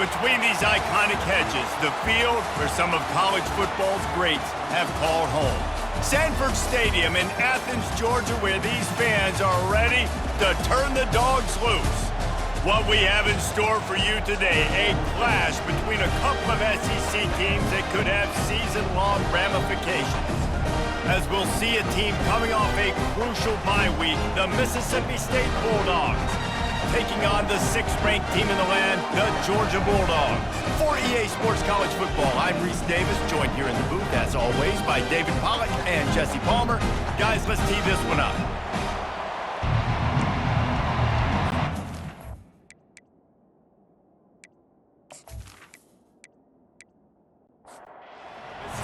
Between these iconic hedges, the field where some of college football's greats have called home. Sanford Stadium in Athens, Georgia, where these fans are ready to turn the dogs loose. What we have in store for you today, a clash between a couple of SEC teams that could have season-long ramifications. As we'll see a team coming off a crucial bye week, the Mississippi State Bulldogs, taking on the 6th-ranked team in the land, the Georgia Bulldogs. For EA Sports College Football, I'm Reese Davis, joined here in the booth, as always, by David Pollack and Jesse Palmer. Guys, let's tee this one up.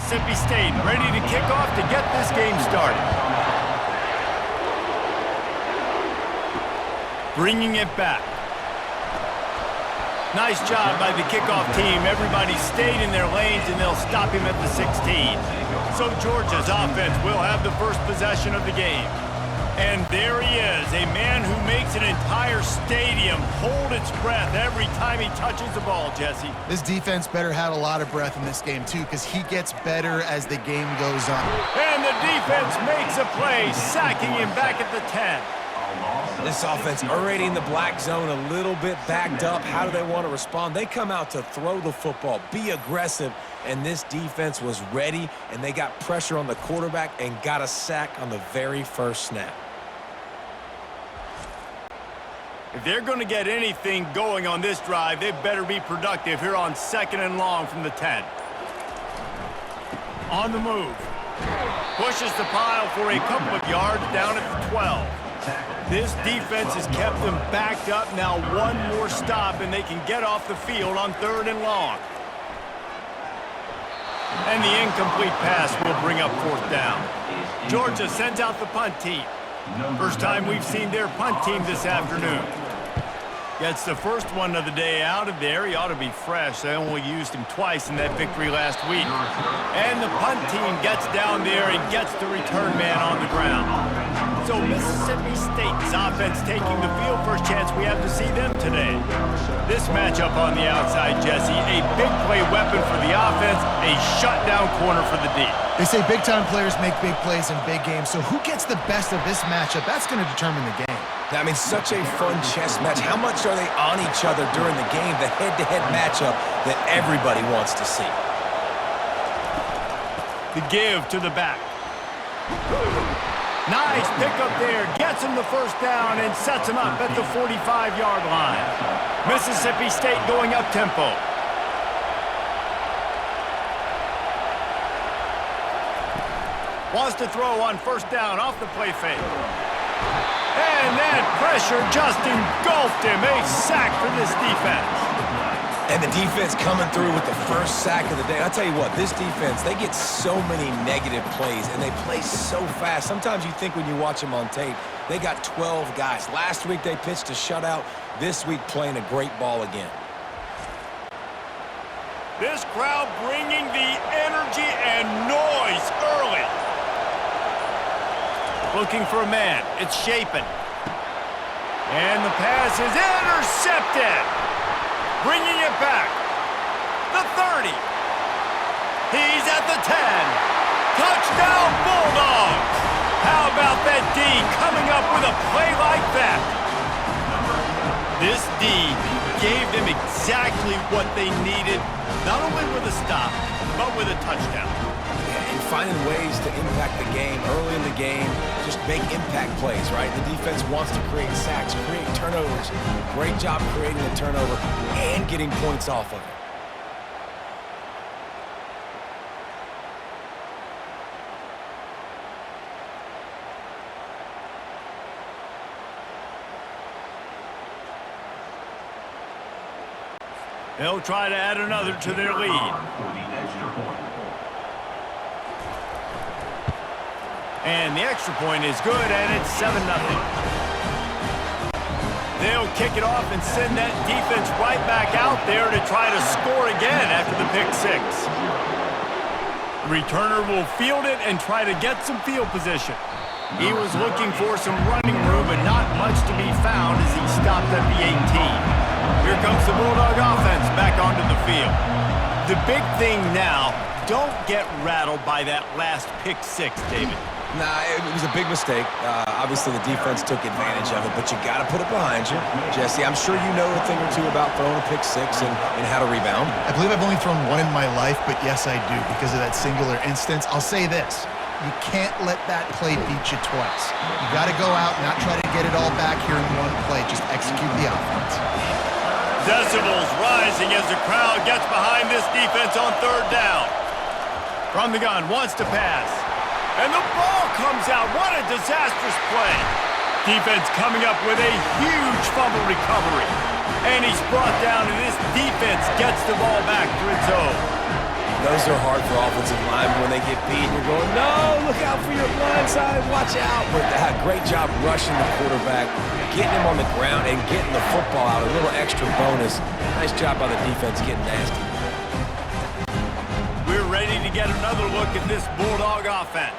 Mississippi State ready to kick off to get this game started. Bringing it back. Nice job by the kickoff team. Everybody stayed in their lanes, and they'll stop him at the 16. So Georgia's offense will have the first possession of the game. And there he is, a man who makes an entire stadium hold its breath every time he touches the ball, Jesse. This defense better have a lot of breath in this game, too, because he gets better as the game goes on. And the defense makes a play, sacking him back at the 10. This offense already in the black zone, a little bit backed up. How do they want to respond? They come out to throw the football, be aggressive, and this defense was ready, and they got pressure on the quarterback and got a sack on the very first snap. If they're going to get anything going on this drive, they better be productive here on 2nd and long from the 10. On the move. Pushes the pile for a couple of yards down at the 12. This defense has kept them backed up. Now one more stop, and they can get off the field on 3rd and long. And the incomplete pass will bring up 4th down. Georgia sends out the punt team. First time we've seen their punt team this afternoon. Gets the first one of the day out of there. He ought to be fresh. They only used him twice in that victory last week. And the punt team gets down there and gets the return man on the ground. So Mississippi State's offense taking the field. First chance we have to see them today. This matchup on the outside, Jesse, a big play weapon for the offense, a shutdown corner for the D. They say big-time players make big plays in big games, so who gets the best of this matchup? That's going to determine the game. I mean, such a fun chess match. How much are they on each other during the game, the head-to-head matchup that everybody wants to see? The give to the back. Nice pickup there. Gets him the first down and sets him up at the 45-yard line. Mississippi State going up-tempo. Wants to throw on first down off the play fake. And that pressure just engulfed him. A sack for this defense. And the defense coming through with the first sack of the day. I'll tell you what, this defense, they get so many negative plays, and they play so fast. Sometimes you think when you watch them on tape, they got 12 guys. Last week they pitched a shutout. This week playing a great ball again. This crowd bringing the energy and noise early. Looking for a man. It's Shapen. And the pass is intercepted. Bringing it back. The 30. He's at the 10. Touchdown Bulldogs. How about that D coming up with a play like that? This D gave them exactly what they needed, not only with a stop, but with a touchdown. And finding ways to impact the game early in the game, just make impact plays, right? The defense wants to create sacks, create turnovers. Great job creating a turnover and getting points off of it. They'll try to add another to their lead. And the extra point is good, and it's 7-0. They'll kick it off and send that defense right back out there to try to score again after the pick six. The returner will field it and try to get some field position. He was looking for some running room, but not much to be found as he stopped at the 18. Here comes the Bulldog offense back onto field. The big thing now, don't get rattled by that last pick six, David. Nah, it was a big mistake. Obviously, the defense took advantage of it, but you got to put it behind you. Jesse, I'm sure you know a thing or two about throwing a pick six and how to rebound. I believe I've only thrown one in my life, but yes, I do because of that singular instance. I'll say this. You can't let that play beat you twice. You got to go out and not try to get it all back here in one play. Just execute the offense. Decibels rising as the crowd gets behind this defense on third down. From the gun, wants to pass. And the ball comes out. What a disastrous play. Defense coming up with a huge fumble recovery. And he's brought down, and this defense gets the ball back to its own. Those are hard for offensive linemen when they get beat. You're going, no, look out for your blind side, watch out. But great job rushing the quarterback, getting him on the ground, and getting the football out. A little extra bonus. Nice job by the defense getting nasty. We're ready to get another look at this Bulldog offense.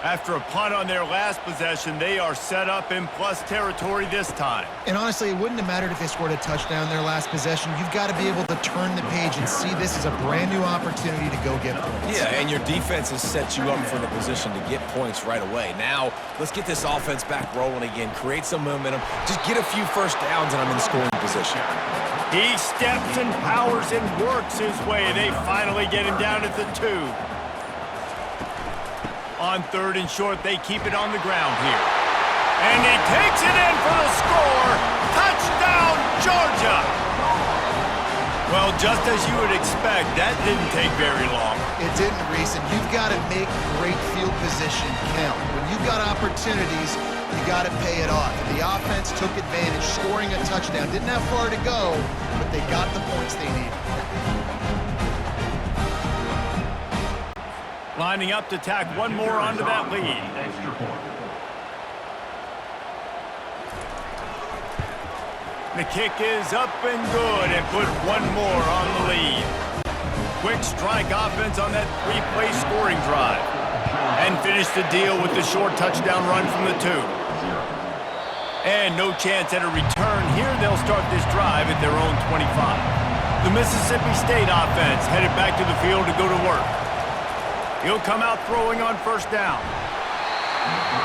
After a punt on their last possession, they are set up in plus territory this time. And honestly, it wouldn't have mattered if they scored a touchdown their last possession. You've got to be able to turn the page and see this as a brand new opportunity to go get points. Yeah, and your defense has set you up for the position to get points right away. Now, let's get this offense back rolling again, create some momentum, just get a few first downs, and I'm in scoring position. He steps and powers and works his way. They finally get him down at the 2. On third and short, they keep it on the ground here. And he takes it in for the score. Touchdown, Georgia! Well, just as you would expect, that didn't take very long. It didn't, Reese, and you've got to make great field position count. When you've got opportunities, you got to pay it off. The offense took advantage, scoring a touchdown. Didn't have far to go, but they got the points they needed. Lining up to tack one more onto that lead. The kick is up and good and put one more on the lead. Quick strike offense on that 3-play scoring drive. And finish the deal with the short touchdown run from the 2. And no chance at a return here. They'll start this drive at their own 25. The Mississippi State offense headed back to the field to go to work. He'll come out throwing on first down.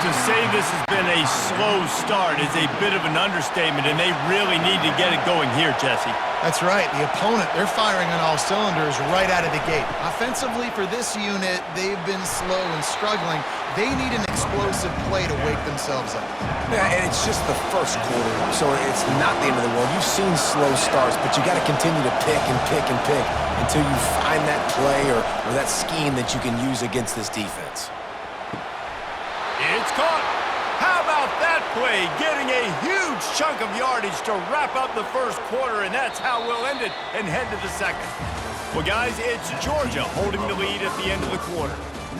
To say this has been a slow start is a bit of an understatement, and they really need to get it going here, Jesse. That's right. The opponent, they're firing on all cylinders right out of the gate. Offensively for this unit, they've been slow and struggling. They need an explosive play to wake themselves up. Yeah, and it's just the first quarter, so it's not the end of the world. You've seen slow starts, but you got to continue to pick and pick and pick until you find that play or that scheme that you can use against this defense. It's caught. How about that play? Getting a huge chunk of yardage to wrap up the first quarter, and that's how we'll end it and head to the second. Well, guys, it's Georgia holding the lead at the end of the quarter.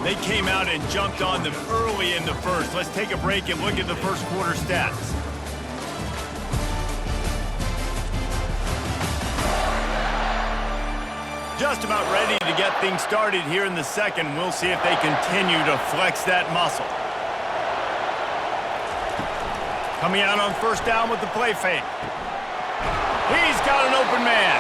They came out and jumped on them early in the first. Let's take a break and look at the first quarter stats. Just about ready to get things started here in the second. We'll see if they continue to flex that muscle. Coming out on first down with the play fake. He's got an open man.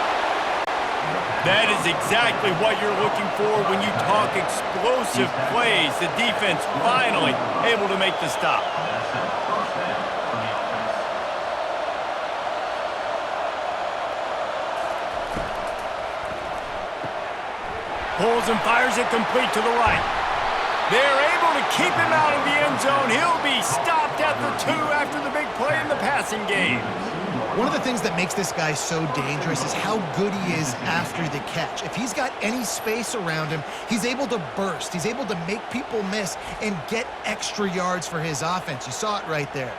That is exactly what you're looking for when you talk explosive plays. The defense finally able to make the stop. Pulls and fires it complete to the right. They're able to keep him out of the end zone. He'll be stopped at the 2 after the big play in the passing game. One of the things that makes this guy so dangerous is how good he is after the catch. If he's got any space around him, he's able to burst. He's able to make people miss and get extra yards for his offense. You saw it right there.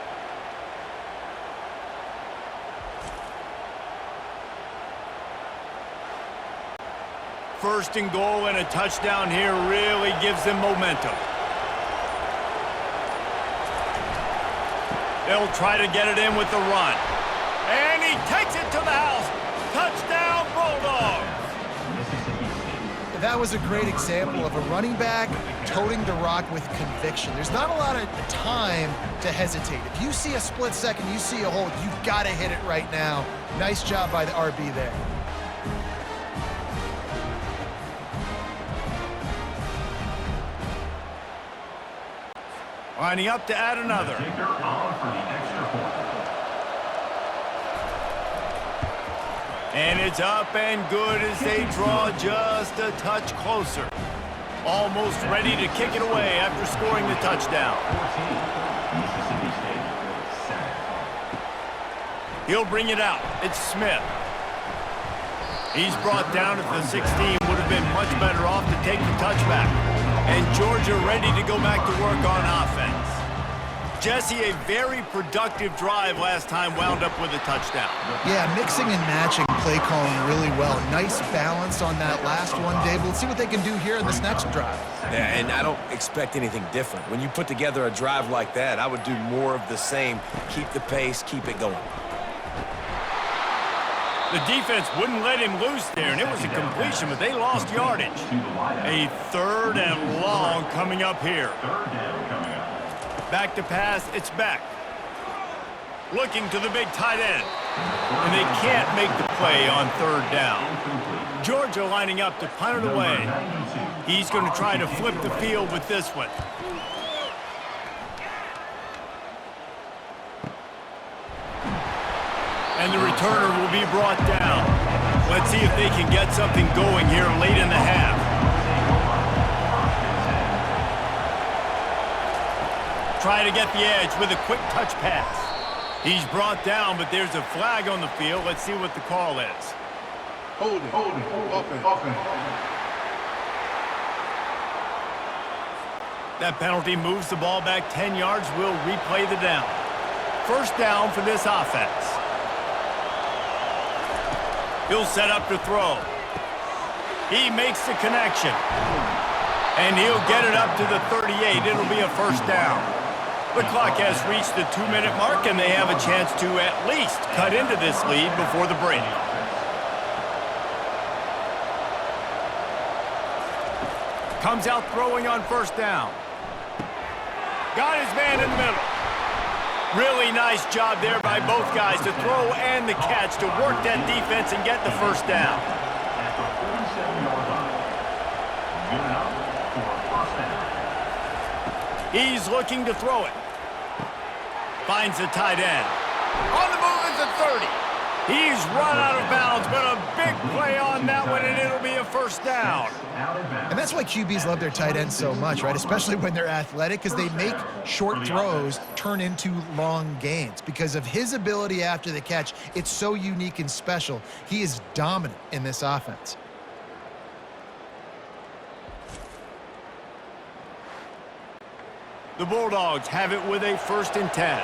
First and goal and a touchdown here really gives them momentum. They'll try to get it in with the run. And he takes it to the house. Touchdown, Bulldogs! That was a great example of a running back toting the rock with conviction. There's not a lot of time to hesitate. If you see a split second, you see a hole, you've got to hit it right now. Nice job by the RB there. Lining up to add another. And it's up and good as they draw just a touch closer. Almost ready to kick it away after scoring the touchdown. He'll bring it out. It's Smith. He's brought down at the 16. Would have been much better off to take the touchback. And Georgia ready to go back to work on offense. Jesse, a very productive drive last time, wound up with a touchdown. Yeah, mixing and matching play calling really well. Nice balance on that last one, Dave. Let's see what they can do here in this next drive. Yeah, and I don't expect anything different. When you put together a drive like that, I would do more of the same. Keep the pace, keep it going. The defense wouldn't let him loose there, and it was a completion, but they lost yardage. A 3rd and long coming up here. Back to pass, it's back. Looking to the big tight end. And they can't make the play on 3rd down. Georgia lining up to punt it away. He's going to try to flip the field with this one. And the returner will be brought down. Let's see if they can get something going here late in the half. Try to get the edge with a quick touch pass. He's brought down, but there's a flag on the field. Let's see what the call is. Hold it. Offense. That penalty moves the ball back 10 yards. We'll replay the down. 1st down for this offense. He'll set up to throw. He makes the connection. And he'll get it up to the 38. It'll be a 1st down. The clock has reached the 2-minute mark, and they have a chance to at least cut into this lead before the break. Comes out throwing on 1st down. Got his man in the middle. Really nice job there by both guys to throw and the catch to work that defense and get the 1st down. He's looking to throw it. Finds the tight end. On the move is the 30. He's run out of bounds, but a big play on that one, and it'll be a 1st down. And that's why QBs love their tight ends so much, right? Especially when they're athletic, because they make short throws turn into long gains. Because of his ability after the catch, it's so unique and special. He is dominant in this offense. The Bulldogs have it with a 1st and 10.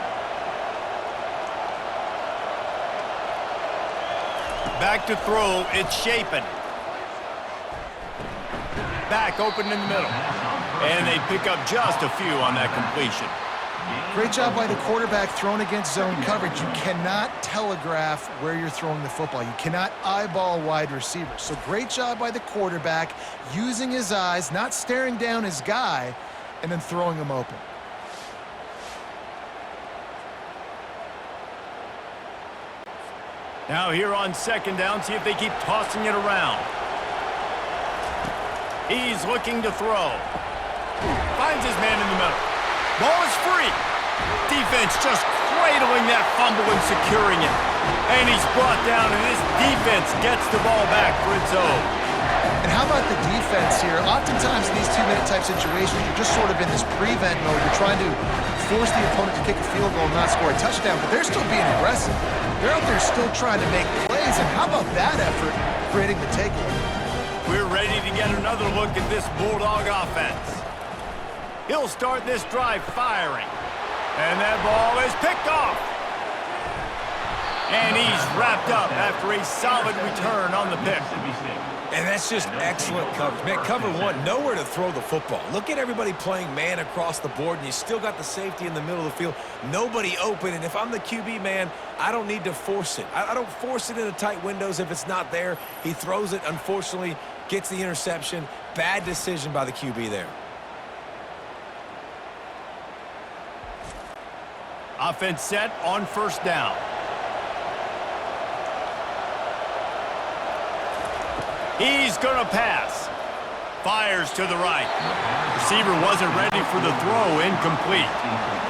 Back to throw, it's Shapen. Back open in the middle. And they pick up just a few on that completion. Great job by the quarterback thrown against zone coverage. You cannot telegraph where you're throwing the football. You cannot eyeball wide receivers. So great job by the quarterback using his eyes, not staring down his guy, and then throwing him open. Now here on 2nd down, see if they keep tossing it around. He's looking to throw. Finds his man in the middle. Ball is free. Defense just cradling that fumble and securing it. And he's brought down, and this defense gets the ball back for its own. And how about the defense here? Oftentimes in these 2-minute type situations, you're just sort of in this prevent mode. You're trying to force the opponent to kick a field goal and not score a touchdown, but they're still being aggressive. They're out there still trying to make plays, and how about that effort creating the takeaway? We're ready to get another look at this Bulldog offense. He'll start this drive firing. And that ball is picked off. And he's wrapped up after a solid return on the pick. And that's just excellent coverage. Man, cover one, nowhere to throw the football. Look at everybody playing man across the board, and you still got the safety in the middle of the field. Nobody open, and if I'm the QB, man, I don't need to force it. I don't force it into tight windows if it's not there. He throws it, unfortunately, gets the interception. Bad decision by the QB there. Offense set on 1st down. He's going to pass. Fires to the right. Receiver wasn't ready for the throw. Incomplete.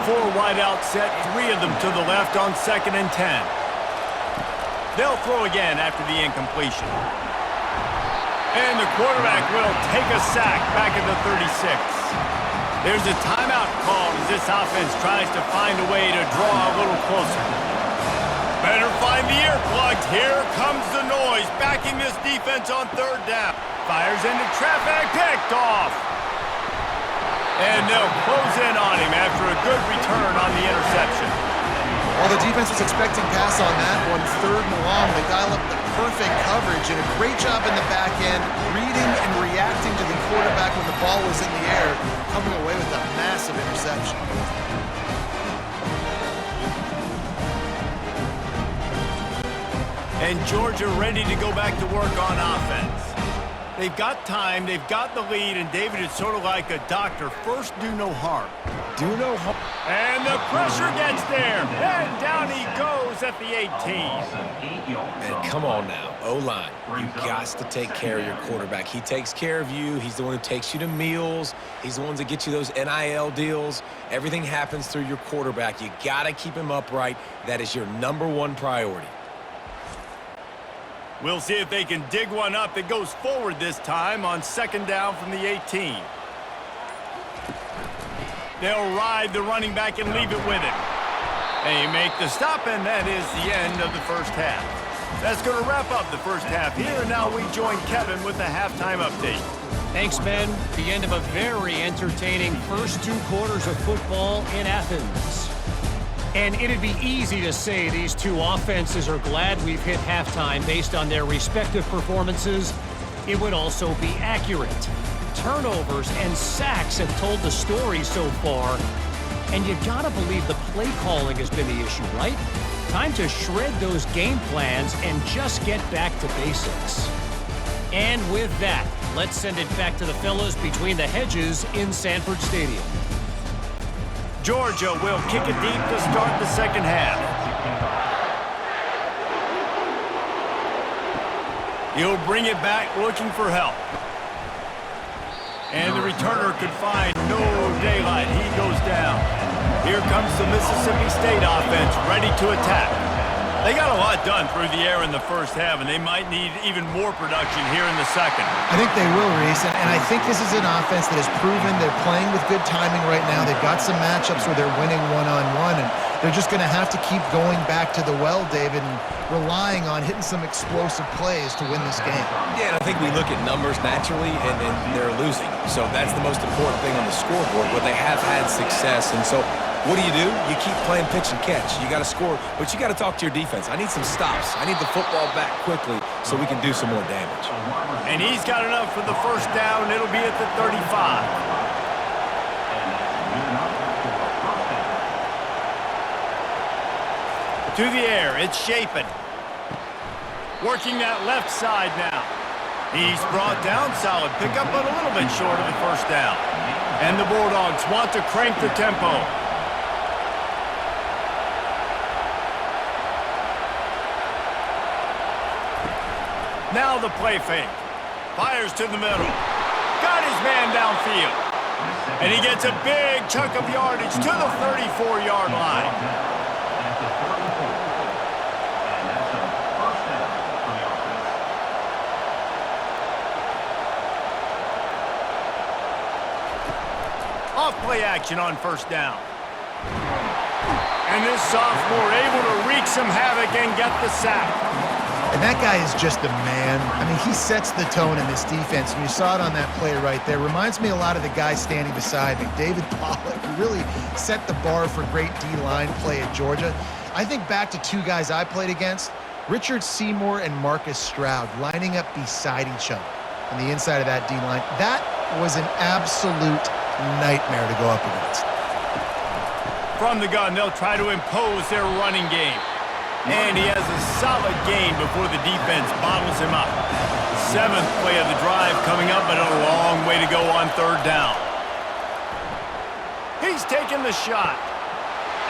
4 wide out set, 3 of them to the left on 2nd and 10. They'll throw again after the incompletion. And the quarterback will take a sack back at the 36. There's a timeout called as this offense tries to find a way to draw a little closer. Better find the earplugs. Here comes the noise, backing this defense on 3rd down. Fires into traffic, picked off. And they'll close in on him after a good return on the interception. Well, the defense was expecting pass on that one. 3rd and long, they dial up the perfect coverage and a great job in the back end, reading and reacting to the quarterback when the ball was in the air, coming away with a massive interception. And Georgia ready to go back to work on offense. They've got time, they've got the lead, and David is sort of like a doctor. First, do no harm. Do no harm. And the pressure gets there. And down he goes at the 18. And come on now, O-line. You've got to take care of your quarterback. He takes care of you. He's the one who takes you to meals. He's the one that gets you those NIL deals. Everything happens through your quarterback. You got to keep him upright. That is your #1 priority. We'll see if they can dig one up that goes forward this time on 2nd down from the 18. They'll ride the running back and leave it with him. They make the stop, and that is the end of the first half. That's going to wrap up the first half here, and now we join Kevin with the halftime update. Thanks, Ben. The end of a very entertaining first 2 quarters of football in Athens. And it'd be easy to say these 2 offenses are glad we've hit halftime based on their respective performances. It would also be accurate. Turnovers and sacks have told the story so far. And you gotta believe the play calling has been the issue, right? Time to shred those game plans and just get back to basics. And with that, let's send it back to the fellas between the hedges in Sanford Stadium. Georgia will kick it deep to start the second half. He'll bring it back looking for help. And the returner could find no daylight. He goes down. Here comes the Mississippi State offense ready to attack. They got a lot done through the air in the first half, and they might need even more production here in the second. I think they will, Reese, and I think this is an offense that has proven they're playing with good timing right now. They've got some matchups where they're winning one-on-one, and they're just going to have to keep going back to the well, David, and relying on hitting some explosive plays to win this game. Yeah, and I think we look at numbers naturally, and they're losing. So that's the most important thing on the scoreboard, but they have had success, and so what do? You keep playing pitch and catch. You got to score, but you got to talk to your defense. I need some stops. I need the football back quickly so we can do some more damage. And he's got enough for the first down. It'll be at the 35. To the air, it's Shapen. Working that left side now. He's brought down, solid pickup, but a little bit short of the first down. And the Bulldogs want to crank the tempo. Now the play fake. Fires to the middle. Got his man downfield. And he gets a big chunk of yardage to the 34-yard line. Off-play action on first down. And this sophomore able to wreak some havoc and get the sack. And that guy is just a man. I mean, he sets the tone in this defense, and you saw it on that play right there. Reminds me a lot of the guy standing beside me, David Pollock, who really set the bar for great D-line play at Georgia. I think back to 2 guys I played against, Richard Seymour and Marcus Stroud, lining up beside each other on the inside of that D-line. That was an absolute nightmare to go up against. From the gun, they'll try to impose their running game. And he has a solid gain before the defense bottles him up. 7th play of the drive coming up, but a long way to go on third down. He's taking the shot.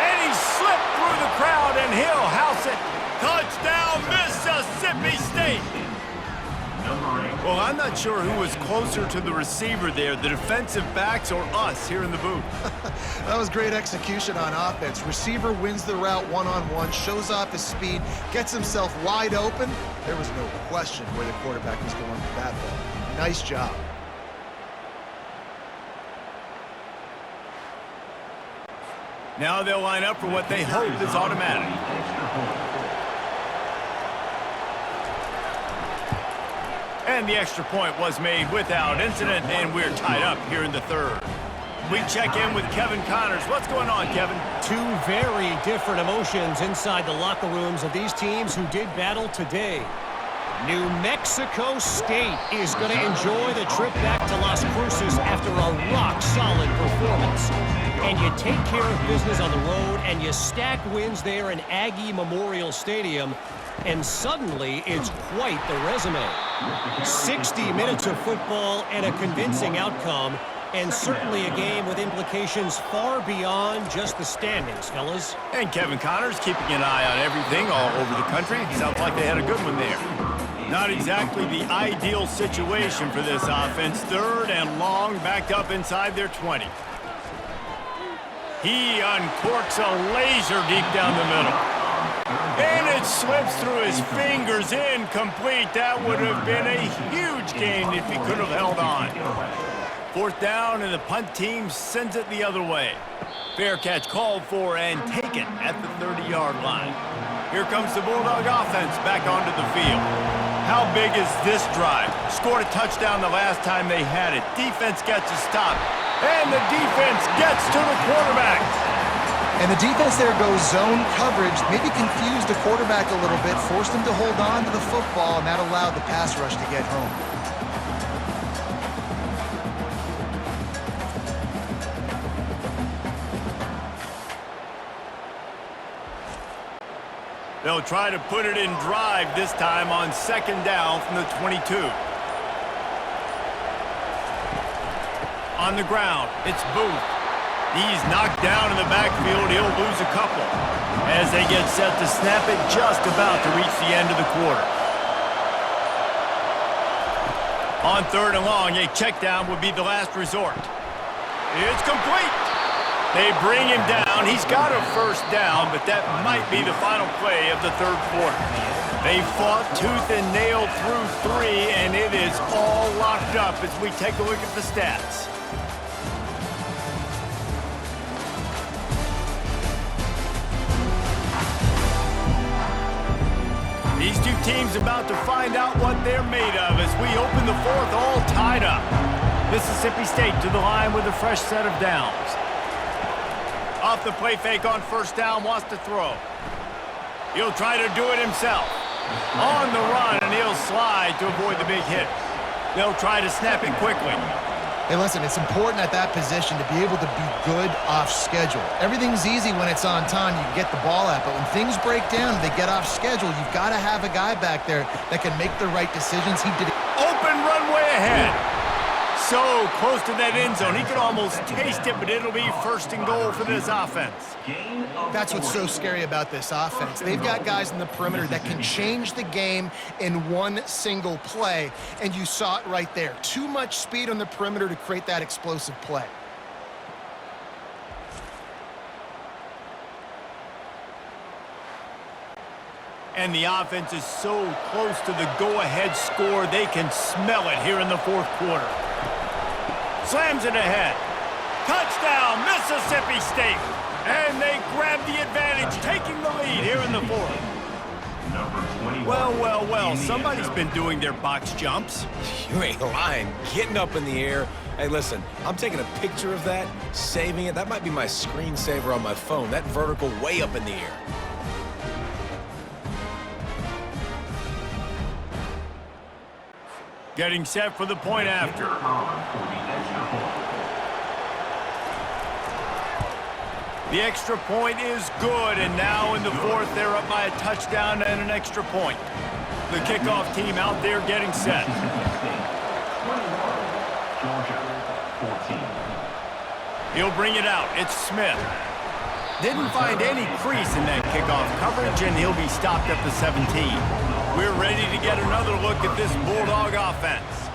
And he slipped through the crowd, and he'll house it. Touchdown, Mississippi State. Well, I'm not sure who was closer to the receiver there, the defensive backs or us here in the booth. That was great execution on offense. Receiver wins the route one-on-one, shows off his speed, gets himself wide open. There was no question where the quarterback was going with that ball. Nice job. Now they'll line up for what they hope is automatic. And the extra point was made without incident, and we're tied up here in the third. We check in with Kevin Connors. What's going on, Kevin? Two very different emotions inside the locker rooms of these teams who did battle today. New Mexico State is going to enjoy the trip back to Las Cruces after a rock-solid performance. And you take care of business on the road, and you stack wins there in Aggie Memorial Stadium, and suddenly it's quite the resume. 60 minutes of football and a convincing outcome, and certainly a game with implications far beyond just the standings, fellas. And Kevin Connors keeping an eye on everything all over the country. Sounds like they had a good one there. Not exactly the ideal situation for this offense. Third and long, backed up inside their 20. He uncorks a laser deep down the middle. And it slips through his fingers, incomplete. That would have been a huge gain if he could have held on. Fourth down, and the punt team sends it the other way. Fair catch called for and taken at the 30-yard line. Here comes the Bulldog offense back onto the field. How big is this drive? Scored a touchdown the last time they had it. Defense gets a stop, and the defense gets to the quarterback. And the defense there goes zone coverage, maybe confused the quarterback a little bit, forced him to hold on to the football, and that allowed the pass rush to get home. They'll try to put it in drive this time on second down from the 22. On the ground, it's Booth. He's knocked down in the backfield. He'll lose a couple as they get set to snap it just about to reach the end of the quarter. On third and long, a check down would be the last resort. It's complete. They bring him down. He's got a first down, but that might be the final play of the third quarter. They fought tooth and nail through three, and it is all locked up as we take a look at the stats. These two teams about to find out what they're made of as we open the fourth, all tied up. Mississippi State to the line with a fresh set of downs. Off the play fake on first down, wants to throw. He'll try to do it himself. On the run, and he'll slide to avoid the big hit. They'll try to snap it quickly. Hey, listen, it's important at that position to be able to be good off schedule. Everything's easy when it's on time. You can get the ball out, but when things break down and they get off schedule, you've got to have a guy back there that can make the right decisions. He did it. Open runway ahead. So close to that end zone. He could almost taste it, but it'll be first and goal for this offense. That's what's so scary about this offense. They've got guys in the perimeter that can change the game in one single play, and you saw it right there. Too much speed on the perimeter to create that explosive play. And the offense is so close to the go-ahead score, they can smell it here in the fourth quarter. Slams it ahead. Touchdown, Mississippi State. And they grab the advantage, taking the lead here in the fourth. Well, somebody's been doing their box jumps. You ain't lying. Getting up in the air. Hey, listen, I'm taking a picture of that, saving it. That might be my screensaver on my phone. That vertical way up in the air. Getting set for the point after. The extra point is good, and now in the fourth, they're up by a touchdown and an extra point. The kickoff team out there getting set. He'll bring it out. It's Smith. Didn't find any crease in that kickoff coverage, and he'll be stopped at the 17. We're ready to get another look at this Bulldog offense.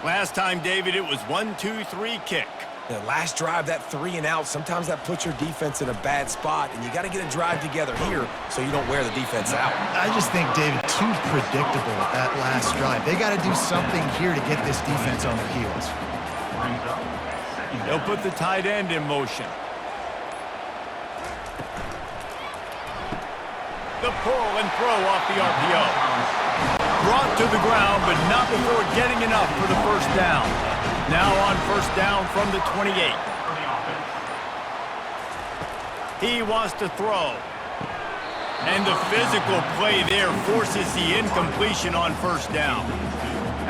Last time, David, it was 1-2-3 kick. The last drive, that 3 and out, sometimes that puts your defense in a bad spot, and you got to get a drive together here so you don't wear the defense out. I just think, David, too predictable that last drive. They got to do something here to get this defense on their heels. They'll put the tight end in motion. The pull and throw off the RPO. Brought to the ground, but not before getting enough for the first down. Now on first down from the 28. He wants to throw. And the physical play there forces the incompletion on first down.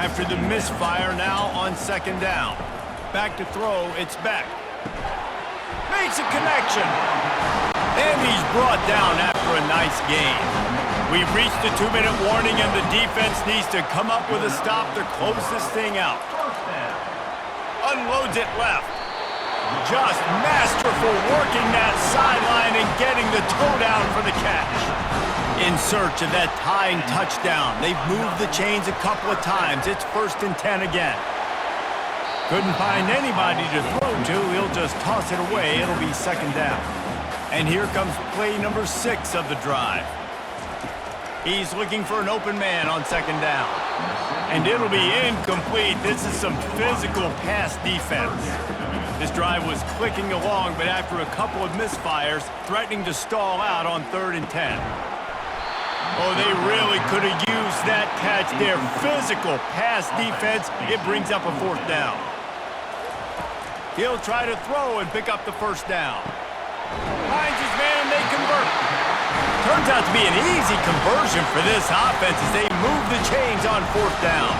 After the misfire, now on second down. Back to throw, it's Beck. Makes a connection. And he's brought down after a nice gain. We've reached the 2-minute warning, and the defense needs to come up with a stop to close this thing out. Unloads it left. Just masterful working that sideline and getting the toe down for the catch. In search of that tying touchdown. They've moved the chains a couple of times. It's 1st and 10 again. Couldn't find anybody to throw to. He'll just toss it away. It'll be 2nd down. And here comes play number 6 of the drive. He's looking for an open man on 2nd down. And it'll be incomplete. This is some physical pass defense. This drive was clicking along, but after a couple of misfires, threatening to stall out on 3rd and 10. Oh, they really could have used that catch there. Physical pass defense. It brings up a 4th down. He'll try to throw and pick up the first down. Finds his man and they convert. Turns out to be an easy conversion for this offense as they move the chains on 4th down.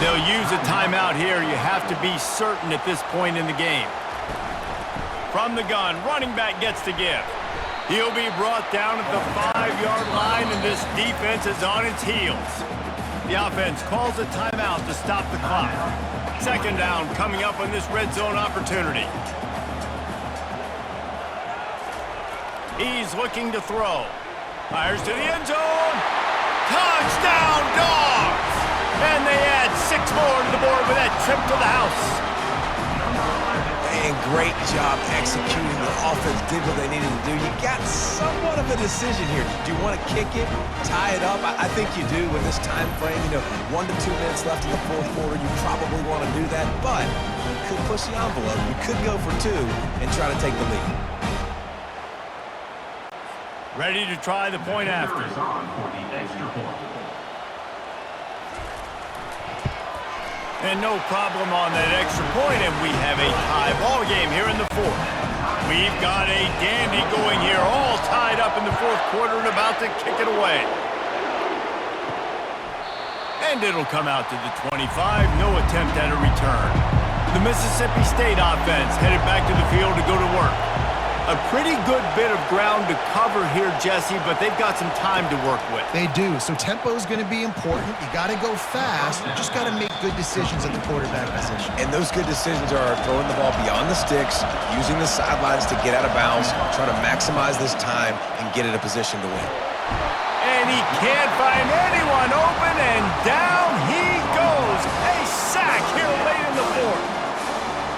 They'll use a timeout here. You have to be certain at this point in the game. From the gun, running back gets to give. He'll be brought down at the 5-yard line, and this defense is on its heels. The offense calls a timeout to stop the clock. 2nd down coming up on this red zone opportunity. He's looking to throw. Fires to the end zone. Touchdown, Dogs! And they add 6 more to the board with that trip to the house. And great job executing. The offense did what they needed to do. You got somewhat of a decision here. Do you want to kick it, tie it up? I think you do with this time frame. 1 to 2 minutes left in the 4th quarter. You probably want to do that, but you could push the envelope. You could go for 2 and try to take the lead. Ready to try the point after. And no problem on that extra point, and we have a tie ball game here in the 4th. We've got a dandy going here, all tied up in the 4th quarter and about to kick it away. And it'll come out to the 25, no attempt at a return. The Mississippi State offense headed back to the field to go to work. A pretty good bit of ground to cover here, Jesse, but they've got some time to work with. They do, so tempo is going to be important. You got to go fast. You just got to make good decisions at the quarterback position. And those good decisions are throwing the ball beyond the sticks, using the sidelines to get out of bounds, trying to maximize this time and get in a position to win. And he can't find anyone open, and down he goes. A sack here late in the 4th.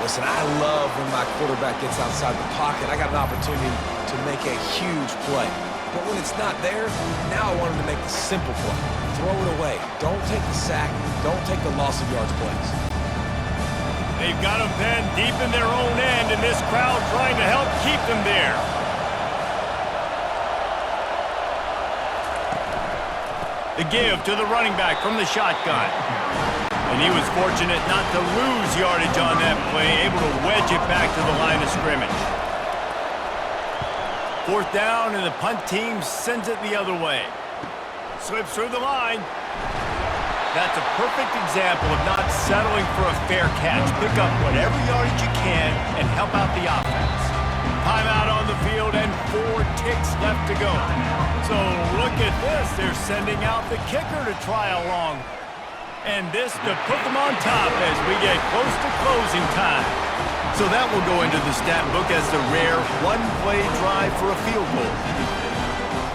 Listen, I love when my quarterback gets outside the pocket. I got an opportunity to make a huge play. But when it's not there, now I want him to make the simple play. Throw it away. Don't take the sack. Don't take the loss of yards plays. They've got them pinned deep in their own end, and this crowd trying to help keep them there. The give to the running back from the shotgun. And he was fortunate not to lose yardage on that play, able to wedge it back to the line of scrimmage. 4th down, and the punt team sends it the other way. Slips through the line. That's a perfect example of not settling for a fair catch. Pick up whatever yardage you can and help out the offense. Timeout on the field and 4 ticks left to go. So look at this. They're sending out the kicker to try along. And this to put them on top as we get close to closing time. So that will go into the stat book as the rare one-play drive for a field goal.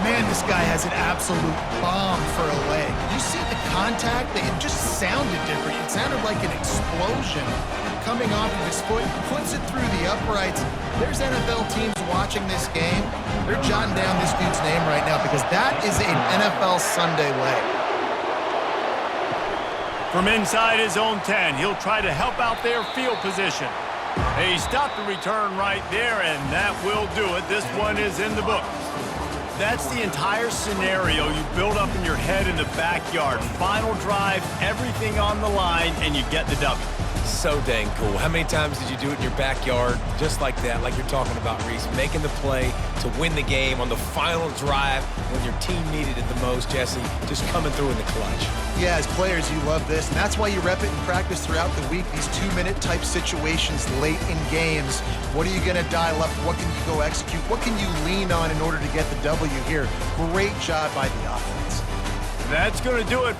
Man, this guy has an absolute bomb for a leg. You see the contact? It just sounded different. It sounded like an explosion coming off of his foot. Puts it through the uprights. There's NFL teams watching this game. They're jotting down this dude's name right now because that is an NFL Sunday leg. From inside his own 10, he'll try to help out their field position. He stopped the return right there, and that will do it. This one is in the books. That's the entire scenario you build up in your head in the backyard. Final drive, everything on the line, and you get the W. So dang cool. How many times did you do it in your backyard just like that, like you're talking about, Reese? Making the play to win the game on the final drive when your team needed it the most, Jesse, just coming through in the clutch. Yeah, as players, you love this, and that's why you rep it in practice throughout the week, these 2-minute type situations late in games. What are you going to dial up? What can you go execute? What can you lean on in order to get the W here? Great job by the offense. That's going to do it